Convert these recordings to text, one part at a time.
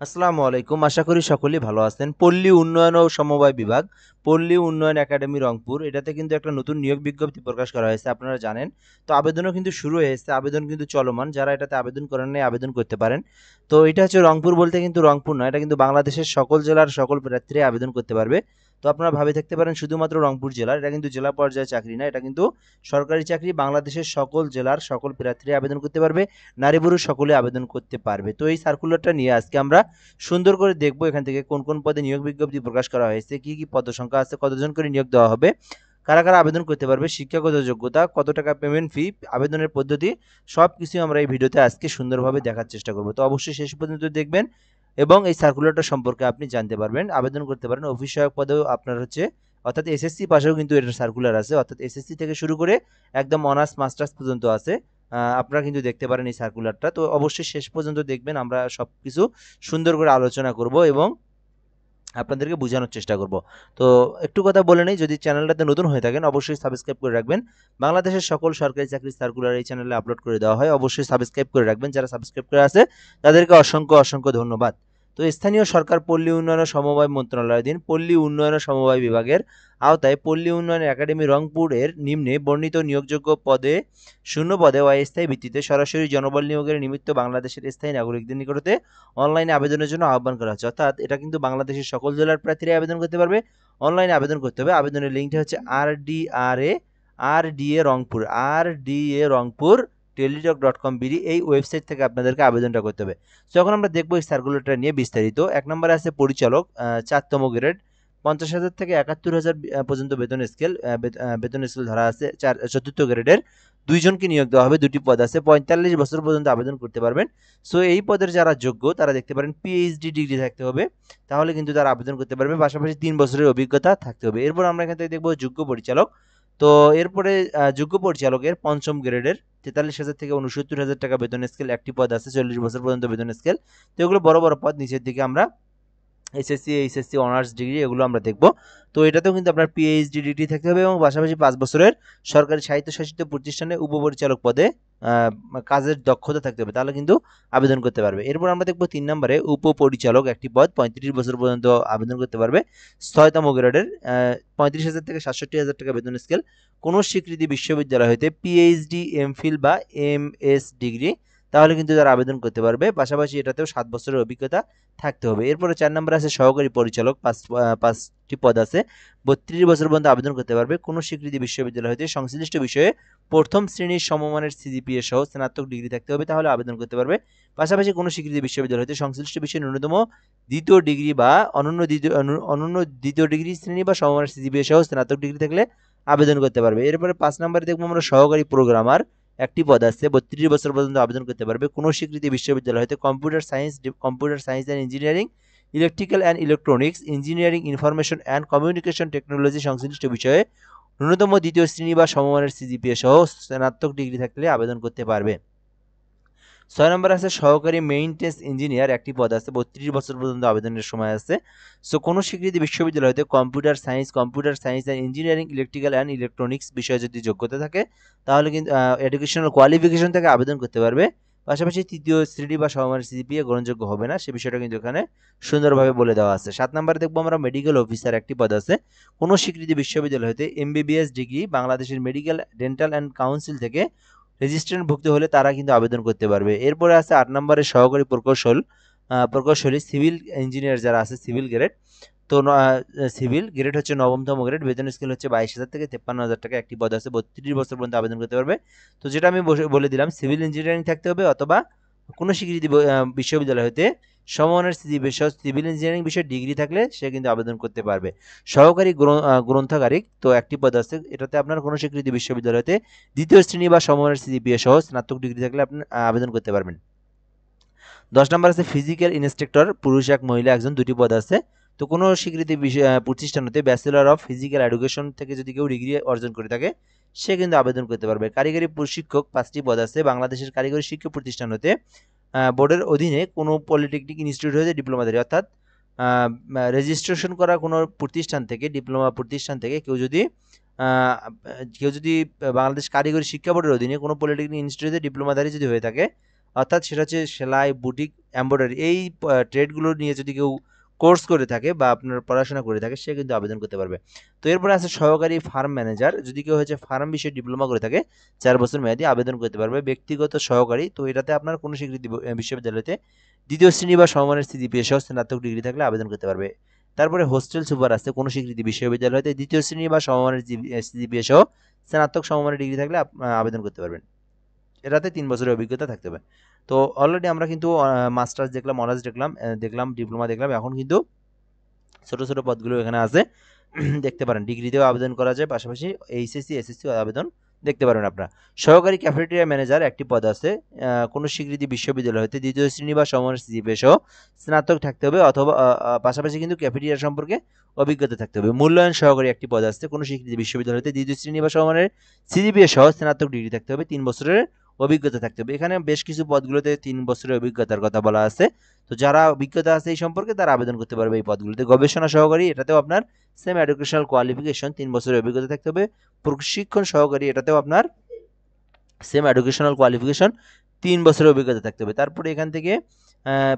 আসসালামু আলাইকুম। আশা করি সকলেই ভালো আছেন। পল্লী উন্নয়ন ও সমবায় বিভাগ, পল্লী উন্নয়ন একাডেমি রংপুর এটাতে কিন্তু একটা নতুন নিয়োগ বিজ্ঞপ্তি প্রকাশ করা হয়েছে আপনারা জানেন। তো আবেদনও কিন্তু শুরু হয়েছে, আবেদন কিন্তু চলমান। যারা এটাতে আবেদন করেন নাই আবেদন করতে পারেন। তো এটা হচ্ছে রংপুর বলতে কিন্তু রংপুর নয়, এটা কিন্তু বাংলাদেশের সকল জেলার সকল প্রার্থীরাই আবেদন করতে পারবে। তো আপনারা ভাবে থাকতে পারেন শুধুমাত্র রংপুর জেলার, এটা কিন্তু জেলা পর্যায়ে চাকরি না, এটা কিন্তু সরকারি চাকরি। বাংলাদেশের সকল জেলার সকল প্রার্থীরাই আবেদন করতে পারবে, নারী পুরুষ সকলে আবেদন করতে পারবে। তো এই সার্কুলারটা নিয়ে আজকে আমরা সুন্দর করে দেখবো এখান থেকে কোন কোন পদে নিয়োগ বিজ্ঞপ্তি প্রকাশ করা হয়েছে, কি কি পদ সংখ্যা আছে, কতজন করে নিয়োগ দেওয়া হবে, কারা কারা আবেদন করতে পারবে, শিক্ষাগত যোগ্যতা, কত টাকা পেমেন্ট ফি, আবেদনের পদ্ধতি, সবকিছু আমরা এই ভিডিওতে আজকে সুন্দরভাবে দেখার চেষ্টা করব। তো অবশ্যই শেষ পর্যন্ত দেখবেন এবং এই সার্কুলারটা সম্পর্কে আপনি জানতে পারবেন। আবেদন করতে পারেন অফিস সহায়ক পদেও আপনার হচ্ছে, অর্থাৎ এসএসসি পাশেও কিন্তু এটার সার্কুলার আছে, অর্থাৎ এসএসসি থেকে শুরু করে একদম অনার্স মাস্টার্স পর্যন্ত আছে। আপনারা কিন্তু দেখতে পারেন এই সার্কুলারটা। তো অবশ্যই শেষ পর্যন্ত দেখবেন, আমরা সবকিছু সুন্দর করে আলোচনা করব এবং আপনাদেরকে বোঝানোর চেষ্টা করব। তো একটু কথা বলে নেই, যদি চ্যানেলটাতে নতুন হয়ে থাকেন অবশ্যই সাবস্ক্রাইব করে রাখবেন। বাংলাদেশের সকল সরকারি চাকরির সার্কুলার এই চ্যানেলে আপলোড করে দেওয়া হয়, অবশ্যই সাবস্ক্রাইব করে রাখবেন। যারা সাবস্ক্রাইব করে আছে তাদেরকে অসংখ্য অসংখ্য ধন্যবাদ। তো স্থানীয় সরকার পল্লী উন্নয়ন ও সমবায় মন্ত্রণালয়াধীন পল্লী উন্নয়ন ও সমবায় বিভাগের আওতায় পল্লী উন্নয়ন একাডেমি রংপুরের নিম্নে বর্ণিত নিয়োগযোগ্য পদে শূন্য পদে অস্থায়ী ভিত্তিতে সরাসরি জনবল নিয়োগের নিমিত্ত বাংলাদেশের স্থায়ী নাগরিকদের নিকটতে অনলাইনে আবেদনের জন্য আহ্বান করা হচ্ছে। অর্থাৎ এটা কিন্তু বাংলাদেশের সকল জেলার প্রার্থীরা আবেদন করতে পারবে, অনলাইনে আবেদন করতে হবে। আবেদনের লিঙ্কটা হচ্ছে RDA রংপুর, RDA রংপুর টেলিটক.com.bd, এই ওয়েবসাইট থেকে আপনাদেরকে আবেদনটা করতে হবে। তো এখন আমরা দেখবো এই সার্কুলারটা নিয়ে বিস্তারিত। এক নম্বরে আছে পরিচালক, 4তম গ্রেড, 50,000 থেকে 71,000 পর্যন্ত বেতন স্কেল, বেতন স্কেল ধরা আছে। 4র্থ গ্রেডের 2 জনকে নিয়োগ দেওয়া হবে, 2টি পদ আছে। 45 বছর পর্যন্ত আবেদন করতে পারবেন। সো এই পদের যারা যোগ্য তারা দেখতে পারেন পিএইচডি ডিগ্রি থাকতে হবে, তাহলে কিন্তু তারা আবেদন করতে পারবে। পাশাপাশি 3 বছরের অভিজ্ঞতা থাকতে হবে। এরপর আমরা এখান থেকে দেখবো যোগ্য পরিচালক। তো এরপরে যোগ্য পরিচালকের 5ম গ্রেডের 43,000 থেকে 69,000 টাকা বেতন স্কেল, একটি পদ আছে। 40 বছর পর্যন্ত বেতন স্কেল। তো এগুলো বড় বড় পদ, নিচের দিকে আমরা এসএসসি, এইচএসসি, অনার্স ডিগ্রি এগুলো আমরা দেখব। তো এটাতেও কিন্তু আপনার পিএইচডি ডিগ্রি থাকতে হবে এবং পাশাপাশি 5 বছরের সরকারি স্বায়ত্তশাসিত প্রতিষ্ঠানে উপপরিচালক পদে কাজের দক্ষতা থাকতে হবে, তাহলে কিন্তু আবেদন করতে পারবে। এরপর আমরা দেখব 3 নম্বরে উপপরিচালক, একটি পদ, 35 বছর পর্যন্ত আবেদন করতে পারবে। 6তম গ্রেডের 35,000 থেকে 67,000 টাকা বেতন স্কেল, কোনো স্বীকৃতি বিশ্ববিদ্যালয় হইতে পিএইচডি, এমফিল বা এমএস ডিগ্রি, তাহলে কিন্তু তারা আবেদন করতে পারবে। পাশাপাশি এটাতেও 7 বছরের অভিজ্ঞতা থাকতে হবে। এরপরে 4 নম্বরে আছে সহকারী পরিচালক, 5টি পদ আছে। 32 বছর পর্যন্ত আবেদন করতে পারবে। কোনো স্বীকৃতি বিশ্ববিদ্যালয় হতে সংশ্লিষ্ট বিষয়ে প্রথম শ্রেণীর সমমানের সিজিপিএ সহ স্নাতক ডিগ্রি থাকতে হবে, তাহলে আবেদন করতে পারবে। পাশাপাশি কোনো স্বীকৃতি বিশ্ববিদ্যালয় হতে সংশ্লিষ্ট বিষয়ে ন্যূনতম দ্বিতীয় ডিগ্রি বা অনন্য দ্বিতীয় ডিগ্রি শ্রেণী বা সমমানের সিজিপিএ সহ স্নাতক ডিগ্রি থাকলে আবেদন করতে পারবে। এরপরে 5 নম্বরে দেখবো আমরা সহকারী প্রোগ্রামার, একটি পদ আছে। 32 বছর পর্যন্ত আবেদন করতে পারবে। কোনো স্বীকৃতি বিশ্ববিদ্যালয় হতে computer science and engineering, electrical and electronics engineering, information and communication technology সংশ্লিষ্ট বিষয়ে ন্যূনতম দ্বিতীয় শ্রেণী বা সমমানের সিজিপিএ সহ স্নাতক ডিগ্রি থাকলে আবেদন করতে পারবে। 6 নম্বর আছে সহকারী মেইনটেন্স ইঞ্জিনিয়ার, একটি পদ আছে। 32 বছর পর্যন্ত আবেদনের সময় আছে। সো কোনো স্বীকৃতি বিশ্ববিদ্যালয় হতে computer science and engineering, electrical and electronics বিষয়ে যদি যোগ্যতা থাকে, তাহলে কিন্তু এডুকেশনাল কোয়ালিফিকেশন থেকে আবেদন করতে পারবে। পাশাপাশি তৃতীয় শ্রেণী বা সমমানের সিজিপিএ গ্রহণযোগ্য হবে না, সে বিষয়টা কিন্তু এখানে সুন্দরভাবে বলে দেওয়া আছে। 7 নম্বরে দেখবো আমরা মেডিকেল অফিসার, একটি পদ আছে। কোনো স্বীকৃতি বিশ্ববিদ্যালয় হতে এমবিবিএস ডিগ্রি, বাংলাদেশের মেডিকেল, ডেন্টাল অ্যান্ড কাউন্সিল থেকে রেজিস্ট্রেন্টভুক্ত হলে তারা কিন্তু আবেদন করতে পারবে। এরপরে আছে 8 নম্বরে সহকারী প্রকৌশলী সিভিল ইঞ্জিনিয়ার, যারা আছে সিভিল গ্রেড। তো সিভিল গ্রেড হচ্ছে 9তম গ্রেড, বেতন স্কেল হচ্ছে 22,000 থেকে 53,000 টাকা, একটি পদ আছে। 32 বছর পর্যন্ত আবেদন করতে পারবে। তো যেটা আমি বলে দিলাম, সিভিল ইঞ্জিনিয়ারিং থাকতে হবে অথবা কোনো স্বীকৃতি বিশ্ববিদ্যালয় হতে সমমানের সিভিল ইঞ্জিনিয়ারিং বিষয়ে ডিগ্রি থাকলে সে কিন্তু আবেদন করতে পারবে। সহকারী গ্রন্থাগারিক, তো একটি পদ আছে। এটাতে আপনার কোনো স্বীকৃতি বিশ্ববিদ্যালয় হতে দ্বিতীয় শ্রেণী বা সমমানের সিজিপিএ সহ স্নাতক ডিগ্রি থাকলে আপনি আবেদন করতে পারবেন। 10 নম্বর আছে ফিজিক্যাল ইন্সট্রাক্টর, পুরুষ 1, মহিলা 1 জন, 2টি পদ আছে। তো কোনো স্বীকৃতি প্রতিষ্ঠান হতে ব্যাচেলর অফ ফিজিক্যাল এডুকেশন থেকে যদি কেউ ডিগ্রি অর্জন করে থাকে, সে কিন্তু আবেদন করতে পারবে। কারিগরি প্রশিক্ষক, 5টি পদ আছে। বাংলাদেশের কারিগরি শিক্ষা প্রতিষ্ঠান হতে বোর্ডের অধীনে কোনো পলিটেকনিক ইনস্টিটিউট হতে ডিপ্লোমাধারী, অর্থাৎ রেজিস্ট্রেশন করা কোনো প্রতিষ্ঠান থেকে, ডিপ্লোমা প্রতিষ্ঠান থেকে কেউ যদি বাংলাদেশ কারিগরি শিক্ষা বোর্ডের অধীনে কোনো পলিটেকনিক ইনস্টিটিউটে ডিপ্লোমাধারী যদি হয়ে থাকে, অর্থাৎ সেটা হচ্ছে সেলাই, বুটিক, এমব্রয়ডারি এই ট্রেডগুলো নিয়ে যদি কেউ কোর্স করে থাকে বা আপনার পড়াশোনা করে থাকে সে কিন্তু আবেদন করতে পারবে। তো এরপরে আছে সহকারী ফার্ম ম্যানেজার, যদি কেউ হচ্ছে ফার্ম বিষয়ে ডিপ্লোমা করে থাকে 4 বছর মেয়াদি আবেদন করতে পারবে। ব্যক্তিগত সহকারী, তো এটাতে আপনার কোনো স্বীকৃতি বিশ্ববিদ্যালয়তে 2য় শ্রেণী বা সমমানের সিজিপিএ সহ স্নাতক ডিগ্রি থাকলে আবেদন করতে পারবে। তারপরে হোস্টেল সুপার আছে, কোনো স্বীকৃতি বিশ্ববিদ্যালয় হতে 2য় শ্রেণী বা সমমানের সিজিপিএ সহ স্নাতক সমমানের ডিগ্রি থাকলে আবেদন করতে পারবেন। এটাতে 3 বছরের অভিজ্ঞতা থাকতে হবে। তো অলরেডি আমরা কিন্তু মাস্টার্স দেখলাম, অনার্স দেখলাম, ডিপ্লোমা দেখলাম। এখন কিন্তু ছোট ছোট পদগুলো এখানে আছে দেখতে পারেন। ডিগ্রিতেও আবেদন করা যায়, পাশাপাশি এইচএসসি এসএসসি আবেদন দেখতে পারেন আপনারা। সহকারী ক্যাফেটেরিয়া ম্যানেজার একটি পদ আছে, কোনো স্বীকৃতি বিশ্ববিদ্যালয় হতে 2য় শ্রেণী বা সমমানের সিজিপিএ সহ স্নাতক থাকতে হবে, অথবা পাশাপাশি কিন্তু ক্যাফেটেরিয়া সম্পর্কে অভিজ্ঞতা থাকতে হবে। মূল্যায়ন সহকারী একটি পদ আছে, কোনো স্বীকৃতি বিশ্ববিদ্যালয় হতে 2য় শ্রেণী বা সমমানের সিজিপিএ সহ স্নাতক ডিগ্রি থাকতে হবে, 3 বছরের অভিজ্ঞতা থাকতে হবে। এখানে বেশ কিছু পদগুলোতে 3 বছরের অভিজ্ঞতার কথা বলা আছে। তো যারা অভিজ্ঞতা আছে এই সম্পর্কে তারা আবেদন করতে পারবে এই পদগুলোতে। গবেষণা সহকারী, এটাতেও আপনার সেম এডুকেশনাল কোয়ালিফিকেশন 3 বছরের অভিজ্ঞতা থাকতে হবে। প্রশিক্ষণ সহকারী, এটাতেও আপনার সেম এডুকেশনাল কোয়ালিফিকেশন 3 বছরের অভিজ্ঞতা থাকতে হবে। তারপরে এখান থেকে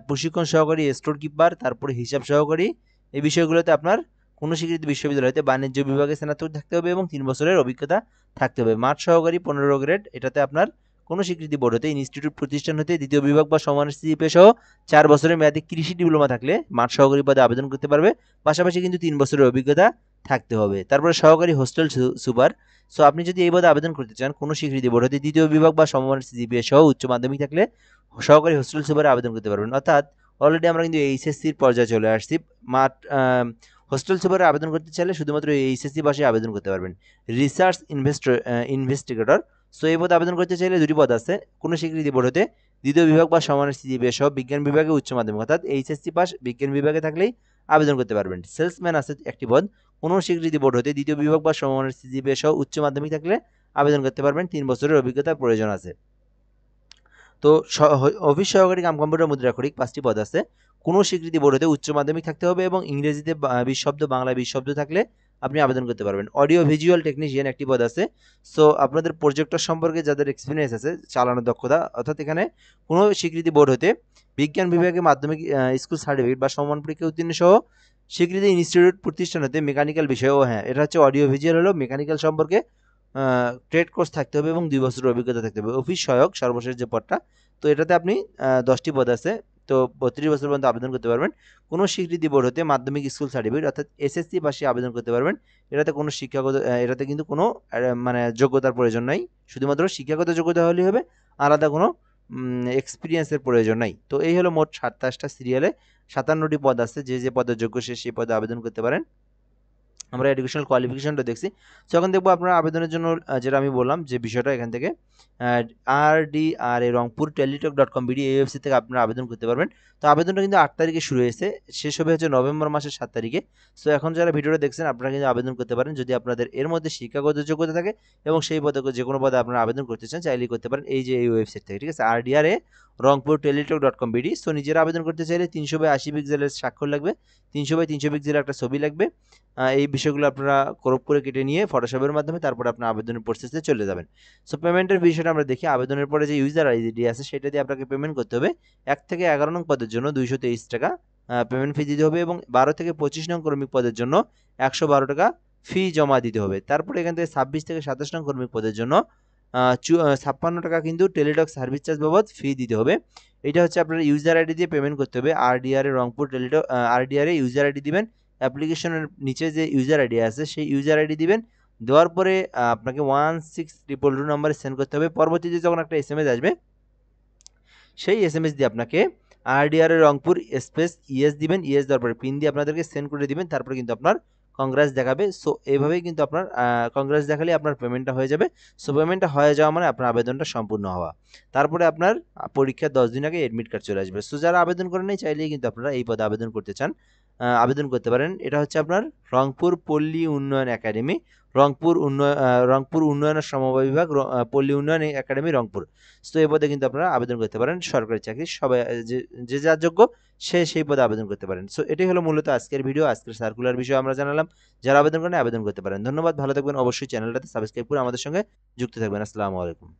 প্রশিক্ষণ সহকারী, স্টোর কিপার, তারপরে হিসাব সহকারী, এই বিষয়গুলোতে আপনার কোনো স্বীকৃতি বিশ্ববিদ্যালয়তে বাণিজ্য বিভাগে স্নাতক থাকতে হবে এবং 3 বছরের অভিজ্ঞতা থাকতে হবে। মাঠ সহকারী 15 গ্রেড, এটাতে আপনার কোনো স্বীকৃতি বোর্ড হতে, ইনস্টিটিউট প্রতিষ্ঠান হতে 2য় বিভাগ বা সমানের সিজিপিএ সহ 4 বছরের মেয়াদী কৃষি ডিপ্লোমা থাকলে মাঠ সহকারী পদে আবেদন করতে পারবে। পাশাপাশি কিন্তু 3 বছরের অভিজ্ঞতা থাকতে হবে। তারপরে সহকারী হোস্টেল সুপার, সো আপনি যদি এই পদে আবেদন করতে চান, কোনো স্বীকৃতি বোর্ড হতে 2য় বিভাগ বা সমমানের সিজিপিএ সহ উচ্চ মাধ্যমিক থাকলে সহকারী হোস্টেল সুপারে আবেদন করতে পারবেন। অর্থাৎ অলরেডি আমরা কিন্তু এইচএসসির পর্যায়ে চলে আসছি। মাঠ হোস্টেল সুপারে আবেদন করতে চাইলে শুধুমাত্র এইচএসসি পাশে আবেদন করতে পারবেন। রিসার্চ ইনভেস্টিগেটর, সো এই পদে আবেদন করতে চাইলে 2টি পদ আছে, কোনো স্বীকৃতি বোর্ড হতে 2য় বিভাগ বা সমানের সিজিপিএ সহ বিজ্ঞান বিভাগে উচ্চ মাধ্যমিক, অর্থাৎ এইচএসসি পাস বিজ্ঞান বিভাগে থাকলেই আবেদন করতে পারবেন। সেলসম্যান আছে একটি পদ, কোনো স্বীকৃতি বোর্ড হতে 2য় বিভাগ বা সমমানের সিজিপিএ সহ উচ্চ মাধ্যমিক থাকলে আবেদন করতে পারবেন। 3 বছরের অভিজ্ঞতার প্রয়োজন আছে। তো অফিস সহকারী কাম কম্পিউটার মুদ্রাক্ষরিক 5টি পদ আছে, কোনো স্বীকৃতি বোর্ড হতে উচ্চ মাধ্যমিক থাকতে হবে এবং ইংরেজিতে 20 শব্দ, বাংলায় 20 শব্দ থাকলে আপনি আবেদন করতে পারবেন। অডিও ভিজুয়াল টেকনিশিয়ান একটি পদ আছে, সো আপনাদের প্রজেক্টর সম্পর্কে যাদের এক্সপিরিয়েন্স আছে, চালানোর দক্ষতা, অর্থাৎ এখানে কোনো স্বীকৃতি বোর্ড হতে বিজ্ঞান বিভাগে মাধ্যমিক স্কুল সার্টিফিকেট বা সমান পরীক্ষা উত্তীর্ণ সহ স্বীকৃতি ইনস্টিটিউট প্রতিষ্ঠান হতে মেকানিক্যাল বিষয়, ও হ্যাঁ এটা হচ্ছে অডিও ভিজুয়াল, হলো মেকানিক্যাল সম্পর্কে ট্রেড কোর্স থাকতে হবে এবং 2 বছরের অভিজ্ঞতা থাকতে হবে। অফিস সহায়ক সর্বশেষ যে পদটা, তো এটাতে আপনি 10টি পদ আছে, তো 32 বছর পর্যন্ত আবেদন করতে পারবেন। কোনো স্বীকৃতি বোর্ড হতে মাধ্যমিক স্কুল সার্টিফিকেট অর্থাৎ এসএসসি পাশে আবেদন করতে পারবেন। এটাতে কোনো শিক্ষাগত এটাতে কিন্তু কোনো মানে যোগ্যতার প্রয়োজন নাই, শুধুমাত্র শিক্ষাগত যোগ্যতা হলেই হবে, আলাদা কোনো এক্সপিরিয়েন্সের প্রয়োজন নাই। তো এই হলো মোট 27টা সিরিয়ালে 57টি পদ আছে, যে যে পদের যোগ্য সে সেই পদে আবেদন করতে পারেন। আমরা এডুকেশনাল কোয়ালিফিকেশনটা দেখছি। সো এখন দেখবো আপনার আবেদনের জন্য যেটা আমি বললাম যে বিষয়টা, এখান থেকে RDRA রংপুর টেলিটক.com বিডি এই ওয়েবসাইট থেকে আপনারা আবেদন করতে পারবেন। তো আবেদনটা কিন্তু 8 তারিখে শুরু হয়েছে, শেষ হবে হচ্ছে নভেম্বর মাসের 7 তারিখে। সো এখন যারা ভিডিওটা দেখছেন আপনারা কিন্তু আবেদন করতে পারেন, যদি আপনাদের এর মধ্যে শিক্ষাগত যোগ্যতা থাকে এবং সেই পদে যে কোনো পদে আপনারা আবেদন করতে চান চাইলেই করতে পারেন এই যে এই ওয়েবসাইট থেকে, ঠিক আছে, RDRA রংপুর টেলিটক.com বিডি। সো নিজেরা আবেদন করতে চাইলে 300/80 পিক্সেলের স্বাক্ষর লাগবে, 300/300 পিক্সেলের একটা ছবি লাগবে। এই বিষয়গুলো আপনারা ক্রপ করে কেটে নিয়ে ফটোশপের মাধ্যমে তারপরে আপনার আবেদনের প্রসেসে চলে যাবেন। সো পেমেন্টের বিষয়টা আমরা দেখি। আবেদনের পরে যে ইউজার আইডি আছে সেটা দিয়ে আপনাকে পেমেন্ট করতে হবে। 1 থেকে 11 নং পদের জন্য 223 টাকা পেমেন্ট ফি দিতে হবে এবং 12 থেকে 25 নং কর্মী পদের জন্য 112 টাকা ফি জমা দিতে হবে। তারপরে এখান থেকে 26 থেকে 27 নং কর্মী পদের জন্য 56 টাকা কিন্তু টেলিটক সার্ভিস চার্জ বাবদ ফি দিতে হবে। এটা হচ্ছে আপনার ইউজার আইডি দিয়ে পেমেন্ট করতে হবে। RDRA Rangpur Teletalk RDRA user ID দিবেন, অ্যাপ্লিকেশনের নিচে যে ইউজার আইডি আছে সেই ইউজার আইডি দিবেন। দেওয়ার পরে আপনাকে 16222 নম্বরে সেন্ড করতে হবে। পরবর্তীতে যখন একটা এসএমএস আসবে সেই এসএমএস দিয়ে আপনাকে RDRA রংপুর স্পেস ইএস দিবেন, ইএস দেওয়ার পরে পিন দিয়ে আপনাদেরকে সেন্ড করে দিবেন, তারপরে কিন্তু আপনার কংগ্রেস দেখাবে। সো এইভাবেই কিন্তু আপনার কংগ্রেস দেখালে আপনার পেমেন্টটা হয়ে যাবে। সো পেমেন্টটা হয়ে যাওয়া মানে আপনার আবেদনটা সম্পূর্ণ হওয়া। তারপরে আপনার পরীক্ষার 10 দিন আগে এডমিট কার্ড চলে আসবে। সো যারা আবেদন করেন নাই চাইলেই কিন্তু আপনারা এই পদে আবেদন করতে চান আবেদন করতে পারেন। এটা হচ্ছে আপনার রংপুর পল্লী উন্নয়ন একাডেমি, রংপুর উন্নয়নের সমবায় বিভাগ, পল্লী উন্নয়ন একাডেমি রংপুর। সো এই পদে কিন্তু আপনারা আবেদন করতে পারেন। সরকারি চাকরি সবাই যে যার যোগ্য সে সেই পদে আবেদন করতে পারেন। সো এটাই হলো মূলত আজকের ভিডিও, আজকের সার্কুলার বিষয় আমরা জানালাম। যারা আবেদন করেন আবেদন করতে পারেন। ধন্যবাদ, ভালো থাকবেন। অবশ্যই চ্যানেলটাতে সাবস্ক্রাইব করে আমাদের সঙ্গে যুক্ত থাকবেন। আসসালামু আলাইকুম।